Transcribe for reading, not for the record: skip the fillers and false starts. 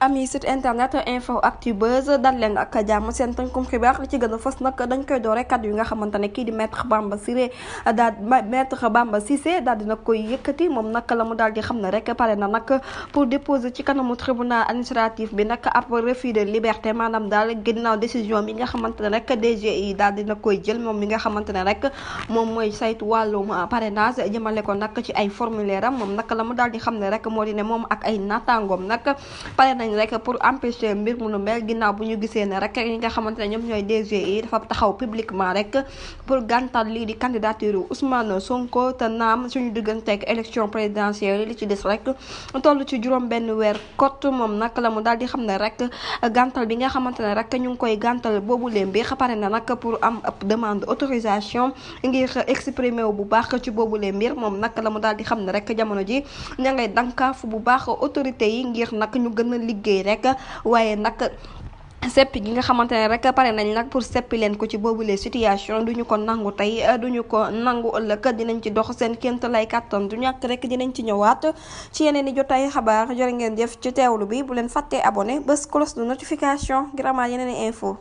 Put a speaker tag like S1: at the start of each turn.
S1: ami site internet info actu buzz dal leen ak jàmm seen tënkum xibaar li ci gën a fës nag dañ koy doore kàddu yi nga xamante ne kii di maître Bamba Cissé daal dina koy yëkkati moom nag la mu daal di xam ne rek pare na nag pour déposer ci kanamu tribunal administratif bi nag ab refus de liberté maanaam daal ginnaaw décision bi nga xamante ne rek DGI daal dina koy jël moom mi nga xamante ne rek moom mooy saytu wàllum parrainage jëmale ko nag ci ay formulaire am moom nag la mu daal di xam ne rek moo di ne moom ak ay naataangoom nag pare nañ rek pour empêcher mbir mu nu mel ginnaaw bu ñu gisee ne rek ñi nga xamante ne ñoom ñooy DGI dafa taxaw publiquement rek pour gàntal lii di candidature Ousmane Sonko te naam suñu digganteeg élection présidentielle li ci des rek toll ci juróom benn weer kot moom nag la mu daal di xam ne rek gàntal bi nga xamante ne rek ñu ngi koy gàntal boobu leen bi pare na nag pour am ab demande autorisation ngir exprimer wu bu baax ci boobu leen mbir moom nag la mu daal di xam ne rek jamono ji ña ngay dankaafu bu baax autorité yi ngir nag ñu gën a liggéey rek waaye nag seppi gi nga xamante ne rek pare nañ nag pour seppi leen ko ci boobule situation duñu ko nangu tey duñu ko nangu ëllëg dinañ ci dox seen kémt lay kàttan du ñàkk rek dinañ ci ñëwaat ci yeneen i jotaay xabaar jërë ngeen jëf ci teewlu bi bu leen fàttee abonné bés cloche de notification ngir amaat yeneen i info